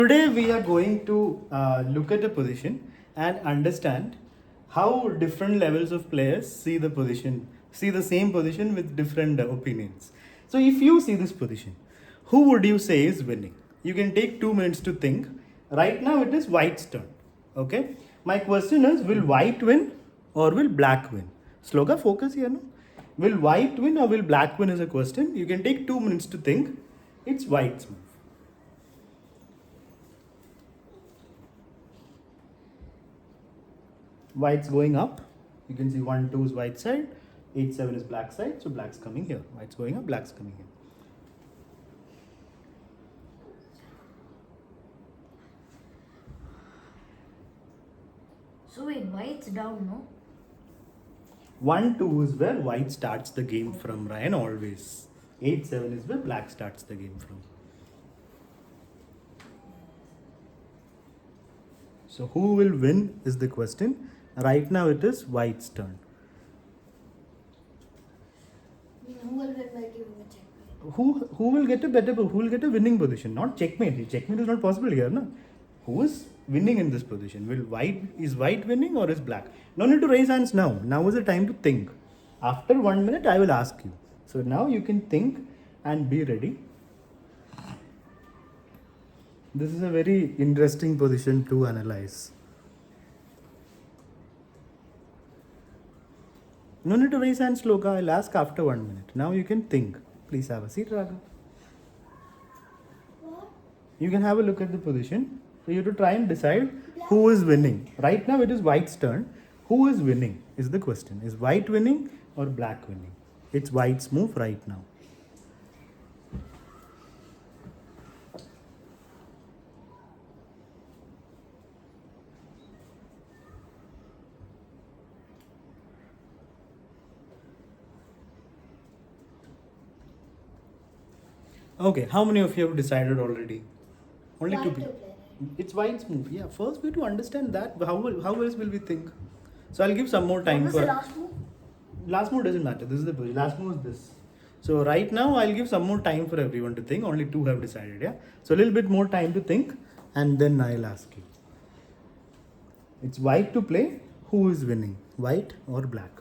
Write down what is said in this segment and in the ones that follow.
Today we are going to look at a position and understand how different levels of players see the position, see the same position with different opinions. So if you see this position, who would you say is winning? You can take 2 minutes to think. Right now it is white's turn. Okay. My question is, will white win or will black win? Sloga, focus here. No? Will white win or will black win is a question. You can take 2 minutes to think. It's white's move. White's going up. You can see 1, 2 is white side, 8, 7 is black side. So black's coming here. White's going up, black's coming here. So wait, white's down, no? 1, 2 is where white starts the game from, Ryan, always. 8, 7 is where black starts the game from. So who will win is the question. Right now it is white's turn. Who will win by giving a checkmate? Who will get a better, who will get a winning position? Not checkmate. Checkmate is not possible here, no? Who is winning in this position? Is white winning or is black? No need to raise hands now. Now is the time to think. After 1 minute, I will ask you. So now you can think and be ready. This is a very interesting position to analyze. No need to raise hands, Sloka. I'll ask after 1 minute. Now you can think. Please have a seat, Raga. What? You can have a look at the position. So you have to try and decide who is winning. Right now it is white's turn. Who is winning is the question. Is white winning or black winning? It's white's move right now. Okay, how many of you have decided already? Only White two to people. play. It's white's move. Yeah, first we have to understand that. How else will we think? So I'll give some more time What was for. the last move? Last move doesn't matter. This is the position. Last move is this. So right now I'll give some more time for everyone to think. Only 2 have decided. Yeah. So a little bit more time to think, and then I'll ask you. It's white to play. Who is winning? White or black?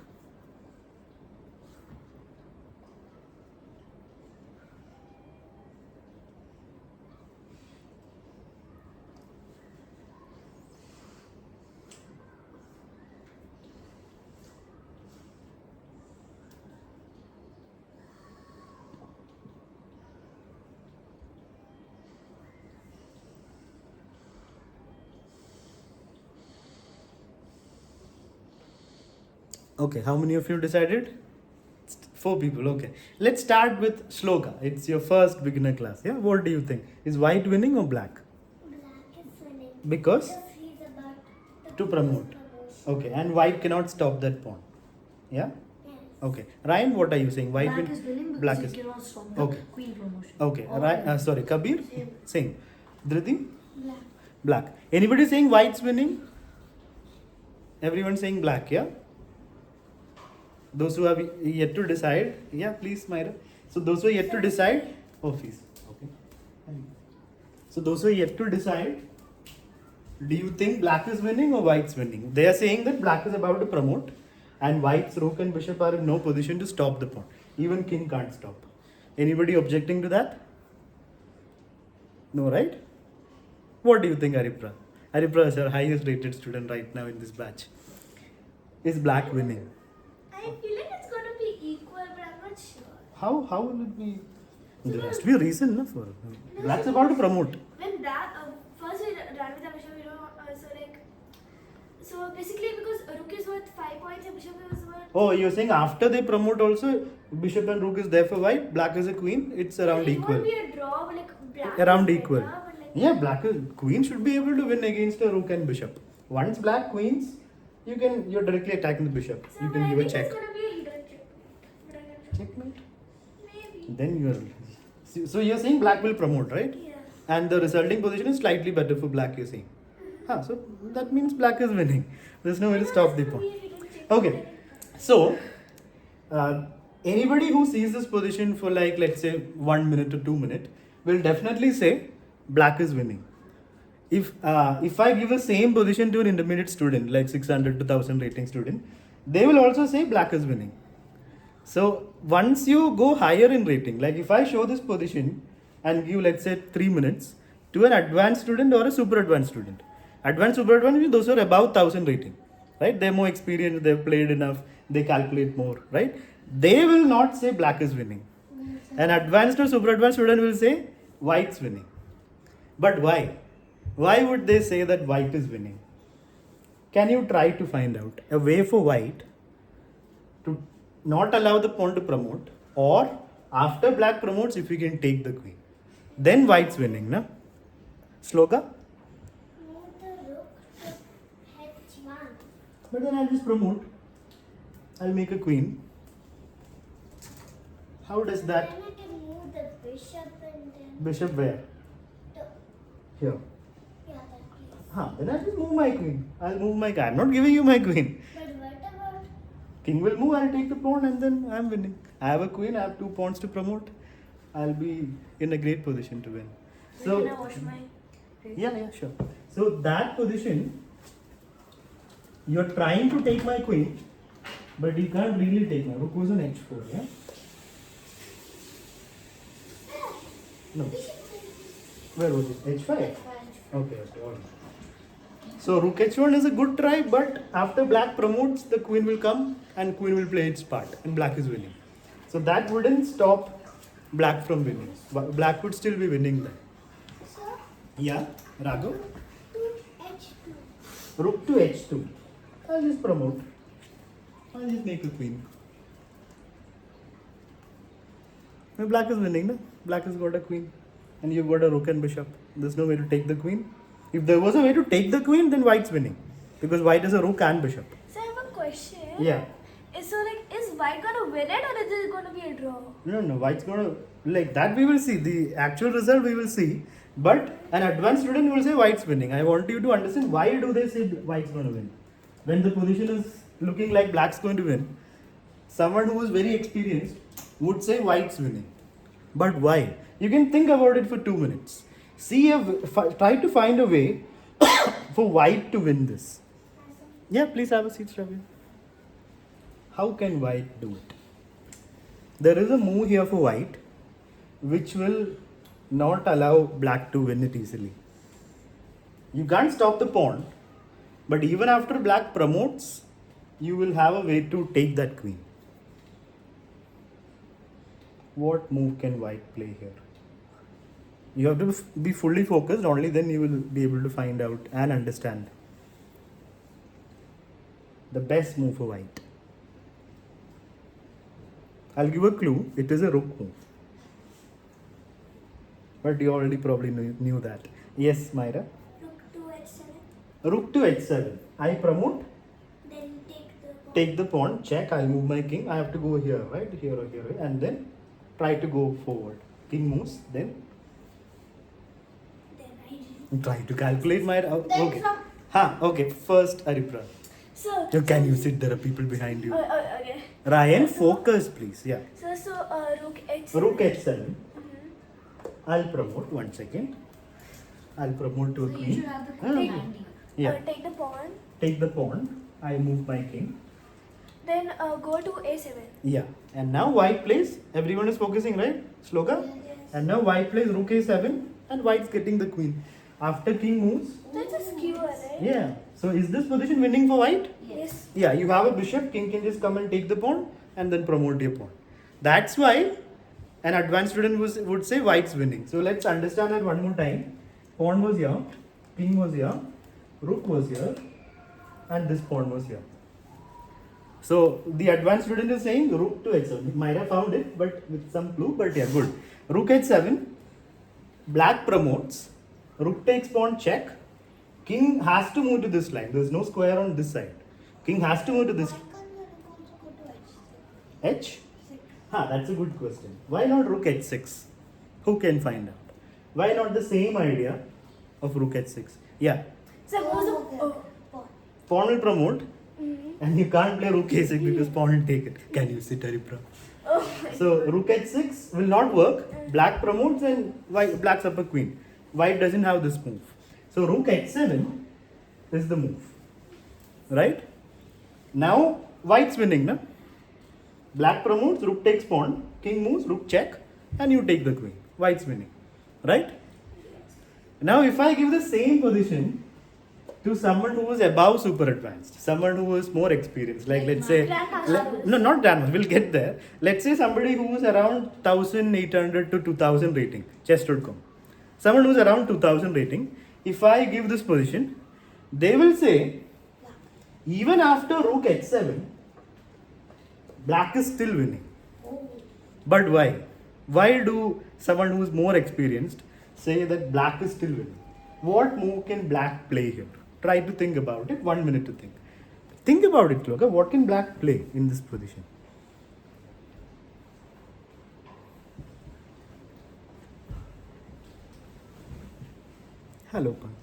Okay, how many of you decided? 4 people, okay. Let's start with Shloka. It's your first beginner class. Yeah, what do you think? Is white winning or black? Black is winning. Because he's about to promote. Okay, and white cannot stop that pawn. Yeah? Yes. Okay. Ryan, what are you saying? White Black win? is winning because Black he is. cannot stop the Okay. queen promotion. Okay. Or Sorry, Kabir? Same. Same. Dhriti? Black. Black. Anybody saying white's winning? Everyone saying black, yeah? Those who have yet to decide, yeah, please, Myra. So those who are yet to decide, please. Okay. So those who are yet to decide, do you think black is winning or white's winning? They are saying that black is about to promote, and white's rook and bishop are in no position to stop the pawn. Even king can't stop. Anybody objecting to that? No, right? What do you think, Haripra? Haripra is our highest rated student right now in this batch. Is black winning? I feel like it's going to be equal, but I'm not sure. How will it be? There has to be a reason, no, for black's about to promote. When black, first we ran with the bishop, so basically because rook is worth 5 points and bishop is worth. Oh, you're saying after they promote also, bishop and rook is there for white, black is a queen, it's around It equal. won't be a draw, but like black Around is equal. better, but like Yeah, queen should be able to win against a rook and bishop. Once black queens, you're directly attacking the bishop. So, You but can I give a think check. it's gonna be a hidden check. But I'm not sure. Checkmate. Maybe. Then so you're saying black will promote, right? Yeah. And the resulting position is slightly better for black, you're saying. So that means black is winning. There's no way to stop the pawn. Okay. So, anybody who sees this position for like, let's say 1 minute or 2 minutes will definitely say black is winning. if I give the same position to an intermediate student, like 600 to 1000 rating student, they will also say black is winning. So once you go higher in rating, like if I show this position and give, let's say, 3 minutes to an advanced student or a super advanced student. Advanced, super advanced means those who are above 1000 rating, right? They're more experienced, they've played enough, they calculate more, right? They will not say black is winning. An advanced or super advanced student will say white's winning. But why? Why would they say that white is winning? Can you try to find out a way for white to not allow the pawn to promote, or after black promotes, if we can take the queen, then white's winning, na? Sloka? Move the rook to h1. But then I'll just promote. I'll make a queen. How does that? Then I can move the bishop and then Bishop where? the, Here. yeah, that place. Then I'll just move my queen. I'll move my queen. I'm not giving you my queen. But what about King will move, I'll take the pawn, and then I'm winning. I have a queen, I have 2 pawns to promote. I'll be in a great position to win. Can I wash my face? Yeah, sure. So that position, you're trying to take my queen, but you can't really take my rook was on h4, yeah? No. Where was it? h5? Okay, all right. So rook h1 is a good try, but after black promotes, the queen will come and queen will play its part, and black is winning. So that wouldn't stop black from winning. Black would still be winning then. so Yeah, Raghav? to h2? Rook to h2. I'll just promote. I'll just make a queen. Now black is winning, no? Black has got a queen. And you've got a rook and bishop. There's no way to take the queen. If there was a way to take the queen, then white's winning. Because white is a rook and bishop. So I have a question. Yeah. So is white gonna win it, or is it gonna be a draw? No, white's gonna, like that we will see. The actual result we will see. But an advanced student will say white's winning. I want you to understand why do they say white's gonna win. When the position is looking like black's going to win, someone who is very experienced would say white's winning. But why? You can think about it for 2 minutes. Try to find a way for white to win this. Yeah, please have a seat, Shravya. How can white do it? There is a move here for white which will not allow black to win it easily. You can't stop the pawn, but even after black promotes, you will have a way to take that queen. What move can white play here? You have to be fully focused, only then you will be able to find out and understand the best move for white. I'll give a clue, it is a rook move. But you already probably knew that. Yes, Myra? Rook to h7. Rook to h7. I promote, Then take the pawn. take the pawn, check, I'll move my king. I have to go here, right? Here or here, and then try to go forward. King moves, then Then I try to calculate my. Then Okay. from Okay. First, Aripra. So. Can you sit? There are people behind you. Okay. Ryan, focus, please. Yeah. So rook h. Rook h7. Mhm. I'll promote. 1 second. I'll promote to a So you queen. should have the Ah, queen behind you. Yeah. Take the pawn. Take the pawn. I move my king. Then go to a7. Yeah. And now white plays. Everyone is focusing, right? Sloka. Yes. And now white plays rook a7, and white's getting the queen. After king moves. That's a skewer, right? Yeah. So is this position winning for white? Yes. Yeah, you have a bishop, king can just come and take the pawn and then promote your pawn. That's why an advanced student would say white's winning. So let's understand that one more time. Pawn was here, king was here, rook was here, and this pawn was here. So the advanced student is saying rook to h7. Myra found it, but with some clue, but yeah, good. Rook h7, black promotes, rook takes pawn check, king has to move to this line. There's no square on this side. King has to move to this Why can't the rook also go to h6? h. That's a good question. Why not rook h6? Who can find out? Why not the same idea of rook h6? Yeah, Suppose Okay. Pawn. pawn will promote, Mhm. and you can't play rook a6 because pawn will take it. Can you sit, Haripra? Oh my. So rook h6 will not work. Black promotes and white, black's up a queen. White doesn't have this move. So rook h7 is the move. Right? Now white's winning, na? Black promotes, rook takes pawn, king moves, rook check, and you take the queen. White's winning. Right? Now if I give the same position to someone who is above super advanced, someone who is more experienced, like let's say, no, not grandmaster, we'll get there. Let's say somebody who is around 1800 to 2000 rating, chess.com. Someone who is around 2000 rating, if I give this position, they will say, even after rook h7, black is still winning. But why? Why do someone who is more experienced say that black is still winning? What move can black play here? Try to think about it. 1 minute to think. Think about it, Loka. What can black play in this position? Hello, Pant.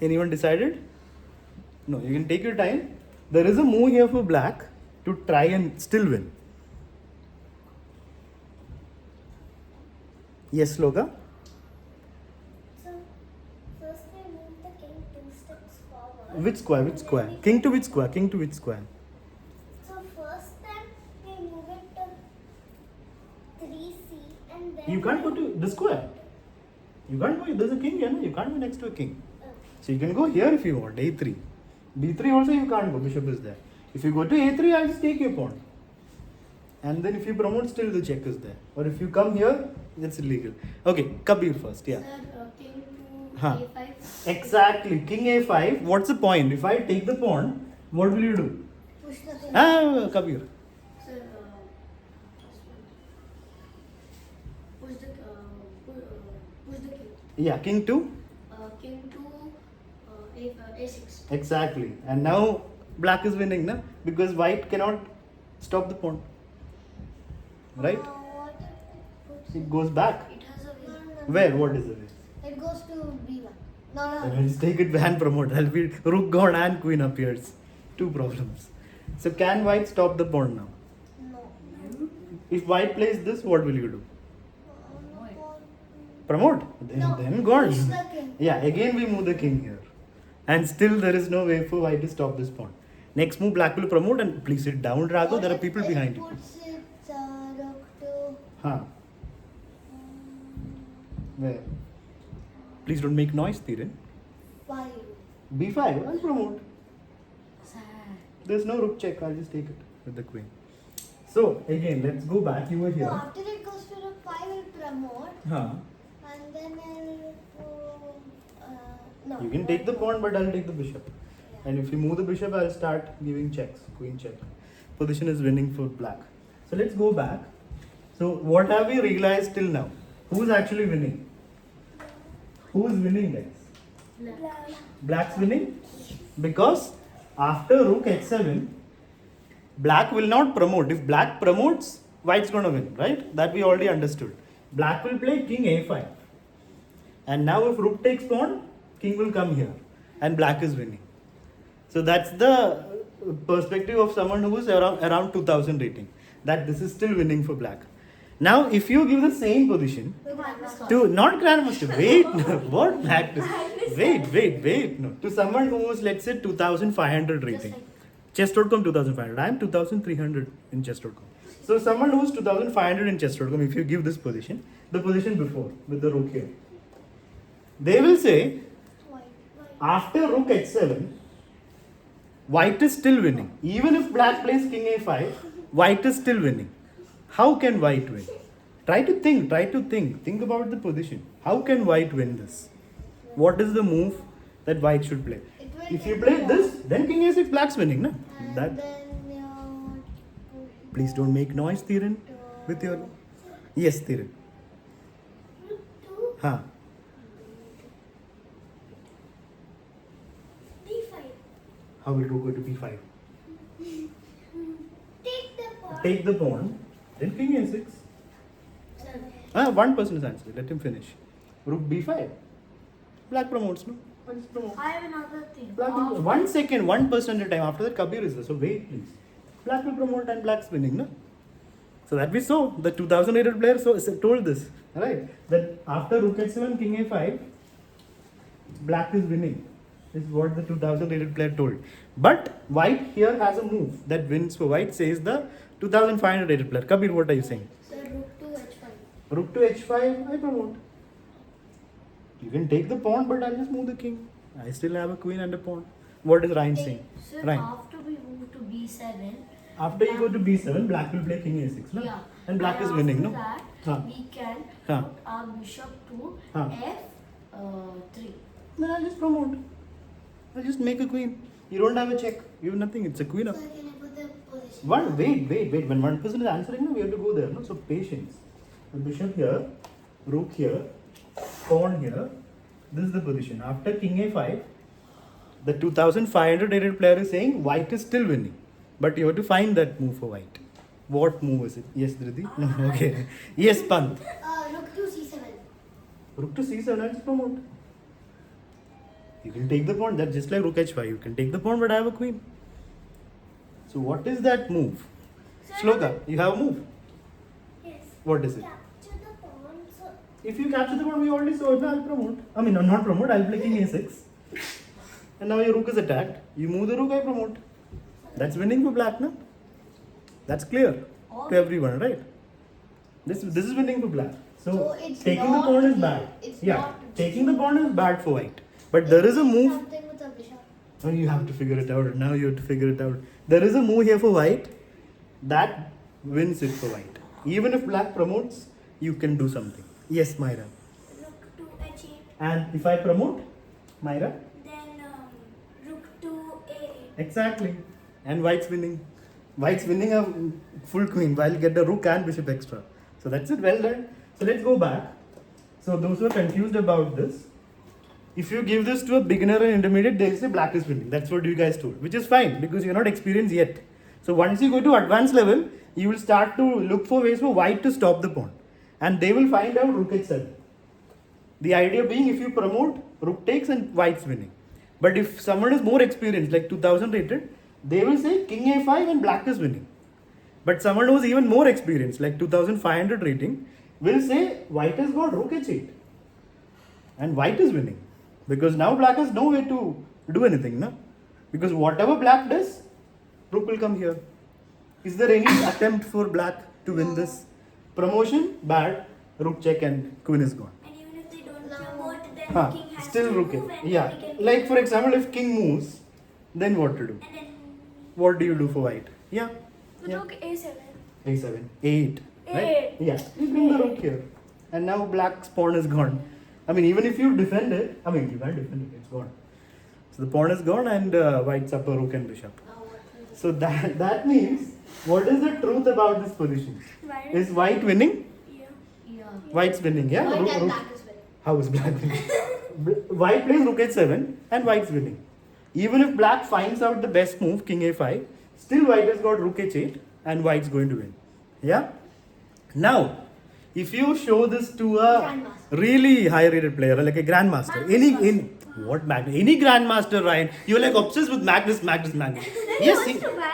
Anyone decided? No, you can take your time. There is a move here for black to try and still win. Yes, Loka? So, first we move the king 2 steps forward. Which square? Which square? King to which square? King to which square? So, first time we move it to 3c and then. You can't go to the square. You can't go. There's a king here, no? You can't go next to a king. So you can go here if you want, a3. b3 also you can't go, bishop is there. If you go to a3, I'll just take your pawn. And then if you promote, still the check is there. Or if you come here, it's illegal. Okay, Kabir first, yeah. Sir, king to Huh. a5. Exactly, king a5. What's the point? If I take the pawn, what will you do? Push the king. Kabir. Sir, push the king. Yeah, king to? King to a6. Exactly. And now black is winning, na? Because white cannot stop the pawn. Right? What if it puts It goes back. It has a way. Where? What is the way? It goes to b1. No. Then I'll just take it and promote. I'll be rook gone and queen appears. Two problems. So can white stop the pawn now? No. If white plays this, what will you do? No. Promote. Then gone. Push the king. Yeah, again we move the king here. And still there is no way for white to stop this pawn. Next move, black will promote and please sit down, Raghav. There are people behind you. Puts its rook to Huh. Where? Please don't make noise, Thiren. 5. b5, I'll promote. There's no rook check, I'll just take it with the queen. So, again, let's go back. You were So here. after it goes to rook 5, will promote Huh. and then I'll go. No. You can take the pawn, but I'll take the bishop. And if you move the bishop, I'll start giving checks. Queen check. Position is winning for black. So let's go back. So what have we realized till now? Who's actually winning? Who's winning, guys? Black's winning? Because after rook h7, black will not promote. If black promotes, white's going to win, right? That we already understood. Black will play king a5. And now if rook takes pawn, king will come here. And black is winning. So that's the perspective of someone who is around 2000 rating. That this is still winning for black. Now if you give the same position to not grandmaster, wait, what practice? Wait, no. To someone who is, let's say, 2500 rating. Chess.com 2500. I am 2300 in chess.com. So someone who is 2500 in chess.com, if you give this position, the position before with the rook here, they will say after rook h7, white is still winning. Even if black plays king a5, white is still winning. How can white win? Try to think. Think about the position. How can white win this? What is the move that white should play? If you play this, then king a6, black's winning, na? That. Please don't make noise, Thiren. With your. Yes, Thiren. Huh. b5. How will rook go to b5? Take the pawn. Take the pawn. Then king a6. One person is answering. Let him finish. Rook b5. Black promotes, no? Why does promote? I have another thing. Black will, 1 second, 1 person at a time. After that, Kabir is there. So wait, please. Black will promote and black's winning, no? So that we saw, the 2000 rated player told this, right? That after rook h7, king a5, black is winning. Is what the 2000 rated player told. But white here has a move that wins for white, says the 2500 rated player. Kabir, what are you saying? So rook to h5. Rook to h5, I promote. You can take the pawn, but I'll just move the king. I still have a queen and a pawn. What is Ryan saying? So Ryan. after we move to b7, After you go to b7, black will play king a6, no? yeah, And black is after winning, no? that, Huh. we can Huh. put our bishop to Huh. f3. Then I'll just promote. I'll just make a queen. You don't have a check. You have nothing. It's a queen up. So can I put the position? Wait. When one person is answering, no, we have to go there, no? So patience. The bishop here, rook here, pawn here. This is the position. After king a5, the 2500 rated player is saying white is still winning. But you have to find that move for white. What move is it? Yes, Dhriti? No, okay. Yes, Pant. Rook to c7. Rook to c7, I'll just promote. You can take the pawn. That's just like rook h5. You can take the pawn, but I have a queen. So what is that move? Shloka, you have a move. Yes. What is it? Capture the pawn. So If you capture the pawn, we already saw it. Now I'll promote. I mean, not promote. I'll play king a6. And now your rook is attacked. You move the rook, I promote. That's winning for black, no? That's clear to everyone, right? This is winning for black. So So it's taking the not pawn is here. bad. It's Yeah, not- taking the pawn is bad for white. But there is a move. something with the bishop. Oh, you have to figure it out. Now you have to figure it out. There is a move here for white that wins it for white. Even if black promotes, you can do something. Yes, Myra. Rook to h8. And if I promote, Myra? Then rook to a8. Exactly. And white's winning. White's winning a full queen while get the rook and bishop extra. So that's it. Well done. So let's go back. So those who are confused about this, if you give this to a beginner and intermediate, they'll say black is winning. That's what you guys told, which is fine because you're not experienced yet. So once you go to advanced level, you will start to look for ways for white to stop the pawn. And they will find out rook h7. The idea being if you promote, rook takes and white's winning. But if someone is more experienced, like 2000 rated, they will say king a5 and black is winning. But someone who is even more experienced, like 2500 rating, will say white has got rook h8 and white is winning. Because now black has no way to do anything, no? Because whatever black does, rook will come here. Is there any attempt for black to win this? Promotion, bad, rook check and queen is gone. And even if they don't promote, then Huh, king has still to rook move it. and Yeah, then he can like for example, if king moves, then what to do? and then What do you do for white? Yeah, yeah. Rook a7. a7, a8, right? A8. Yeah, you bring the rook here. And now black's pawn is gone. I mean, even if you defend it, I mean, you can't defend it, it's gone. So the pawn is gone and white's up a rook and bishop. So that means, what is the truth about this position? White Is white winning? Yeah. Yeah. White's winning, yeah? white Rook- and rook- black is winning. How is black winning? White plays rook h7 and white's winning. Even if black finds out the best move, king a5, still white has got rook h8 and white's going to win. Yeah? Now, if you show this to a Grandmaster. really high rated player, like a grandmaster, any grandmaster, Ryan, you're like obsessed with Magnus. Yes,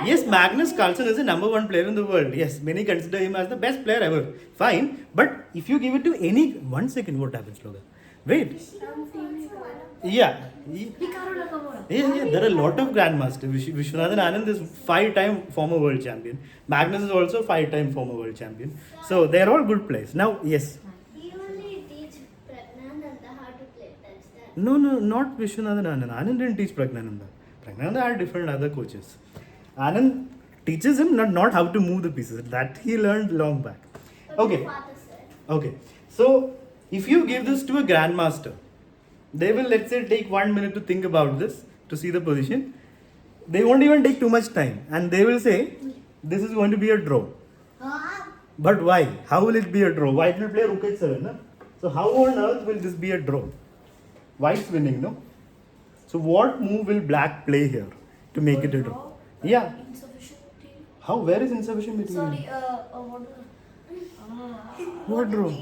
yes, Magnus Carlsen is the #1 player in the world. Yes, many consider him as the best player ever. Fine, but if you give it to any, 1 second, what happens, Logan? Wait. Yeah. Yeah, there are a lot of grandmasters. Vishwanathan Anand is 5-time former world champion. Magnus is also 5-time former world champion. So they're all good players. Now, yes. We only teach Pragnananda how to play. That's that. No, not Vishwanathan Anand. Anand didn't teach Pragnananda. Pragnananda had different other coaches. Anand teaches him not how to move the pieces. That he learned long back. But Okay. my father said. Okay. So if you give this to a grandmaster, they will, let's say, take 1 minute to think about this, to see the position. They won't even take too much time. And they will say, this is going to be a draw. But why? How will it be a draw? White will play rook h7. No? So how on earth will this be a draw? White's winning, no? So what move will black play here to make it a draw? Yeah. Insufficient material. How? Where is insufficient material? Sorry, What draw?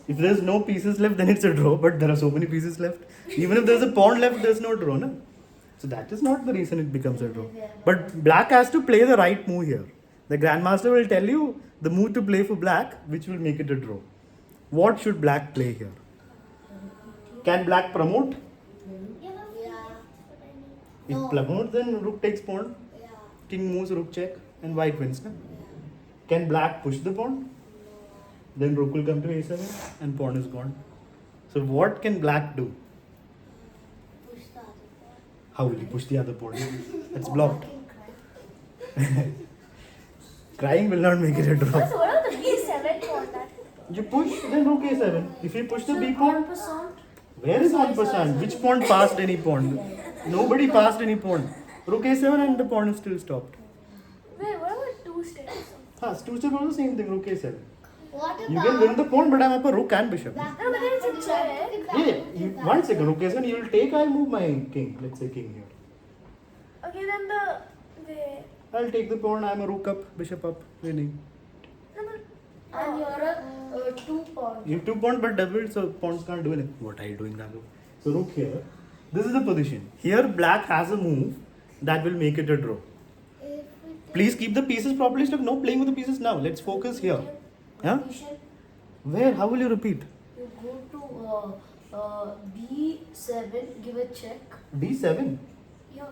If there's no pieces left, then it's a draw. But there are so many pieces left. Even if there's a pawn left, there's no draw, no? So that is not the reason it becomes a draw. But black has to play the right move here. The grandmaster will tell you the move to play for black, which will make it a draw. What should black play here? Can black promote? Yeah. If promote, then rook takes pawn, Yeah. king moves, rook check, and white wins. Na? Can black push the pawn? Then rook will come to a7 and pawn is gone. So what can black do? Push the other one. How will he push the other pawn? It's blocked. Crying will not make it a draw. So what about the B7 pawn that? You push, then rook a7. If you push the b pawn, 1%. where is 1%? Which pawn passed any pawn? Nobody passed any pawn. Rook a7 and the pawn is still stopped. Wait, what about two steps? Two step also same thing, rook a7. What about? You can win the pawn, but I'm up a rook and bishop. Back No, but then it's a check. Yeah, one second, rook a7, you will take, I'll move my king. Let's say king here. Okay, then wait. I'll take the pawn, I'm a rook up, bishop up, winning. No, but And you're a 2 pawn. You have two pawns but double, so pawns can't do anything. What are you doing, Raghav? So rook here. This is the position. Here black has a move that will make it a draw. If we take Please keep the pieces properly. Stop no playing with the pieces now. Let's focus here. Huh? Condition, Where? How will you repeat? you go to B7, give a check. D7. Yeah.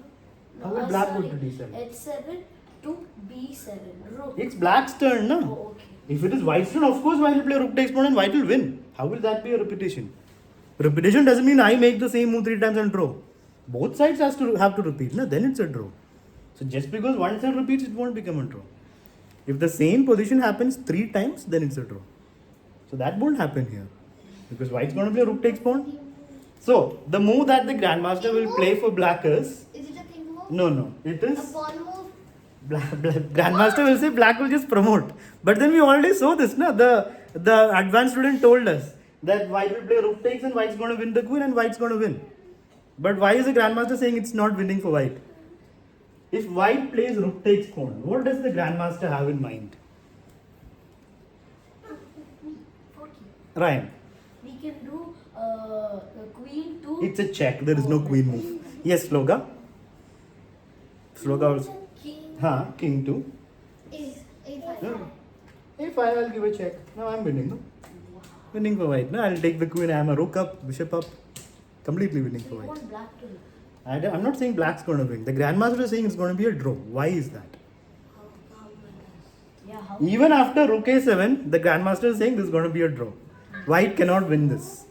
How will black go to D7? H7 to B7. Rook. It's black's turn, no? Oh, okay. If it is white's turn, of course white will play rook takes pawn and white will win. How will that be a repetition? Repetition doesn't mean I make the same move 3 times and draw. Both sides have to repeat, no? Then it's a draw. So just because one side repeats, it won't become a draw. If the same position happens 3 times, then it's a draw. So that won't happen here. Because white's going to play rook takes pawn. So the move that the grandmaster will play for black is... Is it a king move? No. It A is... pawn move? Grandmaster will say black will just promote. But then we already saw this, na? The advanced student told us that white will play rook takes and white's going to win the queen and white's going to win. But why is the grandmaster saying it's not winning for white? If white plays rook takes pawn, what does the grandmaster have in mind? Ryan, We can do the queen to it's a check. There is no queen move. Yes, Sloga. Sloga also. King King 2. is a5. No. If I'll give a check. Now I'm winning, no? Winning for white. No, I'll take the queen. I'm a rook up, bishop up. Completely winning for you white. want black to win. I'm not saying black's going to win. The grandmaster is saying it's going to be a draw. Why is that? Yeah, how? Even after rook a7, the grandmaster is saying this is going to be a draw. White cannot win this.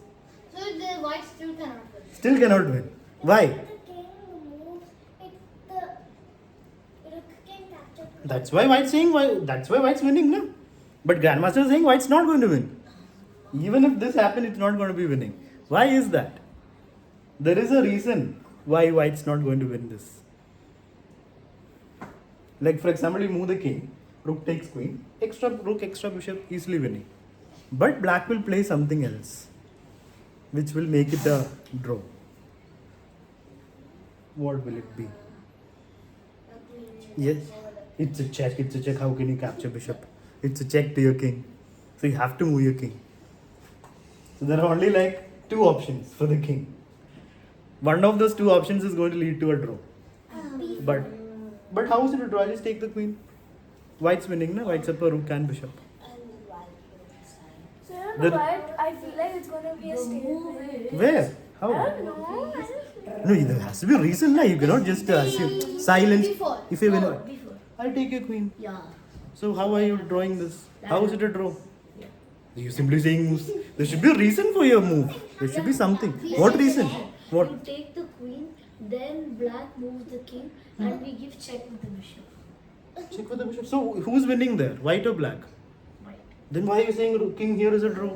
So the white still cannot win. Still cannot win. Why? The king moves, the rook can capture. That's why white's saying why. That's why white's winning, no? But grandmaster is saying white's not going to win. Even if this happens, it's not going to be winning. Why is that? There is a reason why white's not going to win this. Like for example, you move the king, rook takes queen, extra rook, extra bishop, easily winning. But black will play something else, which will make it a draw. What will it be? Yes, it's a check. It's a check. How can you capture bishop? It's a check to your king. So you have to move your king. So there are only like 2 options for the king. One of those 2 options is going to lead to a draw. But how is it a draw? Just take the queen. White's winning, no? White's up a rook and bishop. so you The- know what? I feel like it's gonna be a The move statement. is Where? I How? don't know. I just- No, there has to be a reason. Na? You cannot just assume silence. Before. If you win, before. I'll take your queen. Yeah. So how are you drawing this? How is it a draw? Yeah. You're simply saying moves. There should be a reason for your move. There should be something. What reason? What? You take the queen, then black moves the king, and we give check with the bishop. Check with the bishop. So who's winning there? White or black? Right. Then why are you saying king here is a draw?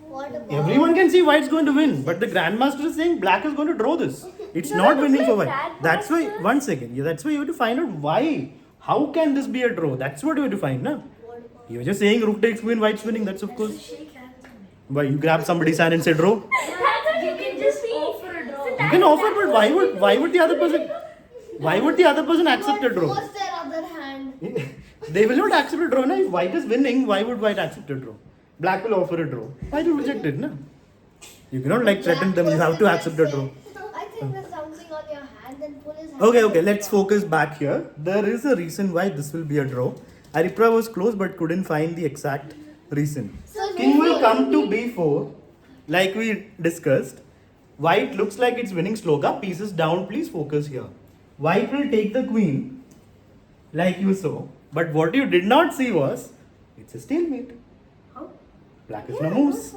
What about? Everyone can see white's going to win, but the grandmaster is saying black is going to draw this. It's No, not but winning wait, for white. That's why. grandmaster- One second. Yeah, that's why you have to find out why. How can this be a draw? That's what you have to find, na? What about? You're just saying rook takes queen, white's winning. That's of So course. shake hands on it. Why you grab somebody's hand and say draw? That's what you can just offer a draw. You can offer, but why would the other person? Why would the other person accept a draw? What's their other hand? They will not accept a draw. Na? If white is winning, why would white accept a draw? Black will offer a draw. White will reject it, na? You cannot like threaten them. You have to accept a draw. I think there's something on your hand, then pull his hand. Okay, let's focus back here. There is a reason why this will be a draw. Aripra was close but couldn't find the exact reason. So King will B4. come to b4, like we discussed. White looks like it's winning Sloka. Pieces down, please focus here. White will take the queen, like you saw. But what you did not see was, it's a stalemate. How? Black is no moves.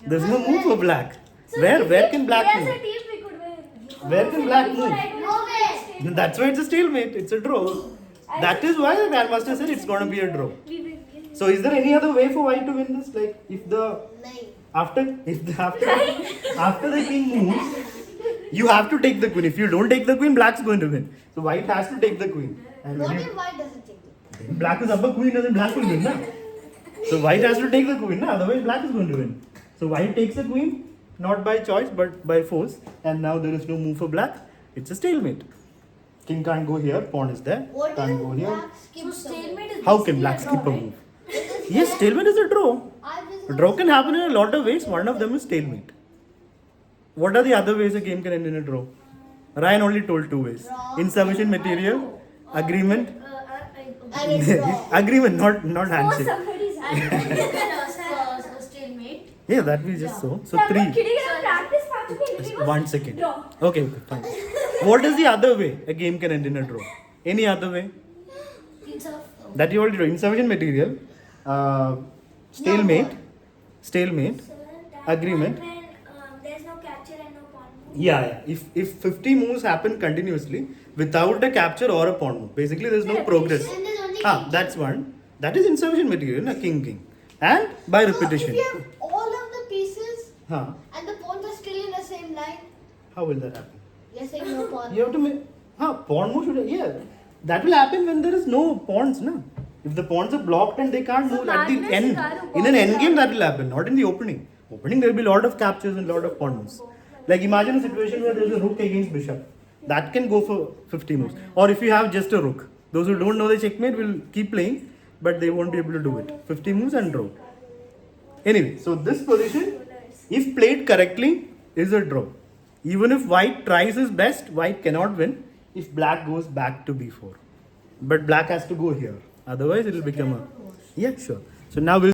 There's no move for black. Where can black As a move? team, we could win. Where can black move? No way. That's why it's a stalemate. It's a draw. That is why the Grandmaster said it's going to be a draw. We win. So is there any other way for white to win this? Like if the Nine. after the king moves, you have to take the queen. If you don't take the queen, black's going to win. So white has to take the queen. And What when if white doesn't take it? you, black is up a queen, and then black will win, na? So white has to take the queen, na? Otherwise black is going to win. So white takes the queen, not by choice but by force. And now there is no move for black. It's a stalemate. King can't go here. Pawn is there. What Can't if go here. black So skips the stalemate is How can basically black a skip draw, a right? move? Yes, stalemate is a draw. I was A draw can happen in a lot of ways. One of them is stalemate. What are the other ways a game can end in a draw? Ryan only told two ways. Draw. Insufficient material, agreement. And it's draw. Agreement, not Oh, handshake. somebody's stalemate. Yeah, that we just saw. So I'm not three. kidding. I'm practice match me. 1 second. Draw. Okay, fine. What is the other way a game can end in a draw? Any other way? That you already know. Insufficient material, stalemate, agreement. When there's no capture and no pawn move. Yeah. If 50 moves happen continuously without a capture or a pawn move, basically there's no progress. And there's only king. That's one. That is insufficient material, na king. And by So repetition. if you have all of the pieces Huh. and the pawns are still in the same line, How will that happen? you're saying no pawn. You have to make. Pawn move should. Yeah. That will happen when there is no pawns, na. If the pawns are blocked and they can't So move at the madness end, karu in an pawns end are- game that will happen, not in the opening. Opening there will be a lot of captures and a lot of pawn moves. Like imagine a situation where there is a rook against bishop. That can go for 50 moves. Or if you have just a rook, those who don't know the checkmate will keep playing, but they won't be able to do it. 50 moves and draw. Anyway, so this position, if played correctly, is a draw. Even if white tries his best, white cannot win if black goes back to b4. But black has to go here. Otherwise, it will become a. Yeah, sure. So now we'll.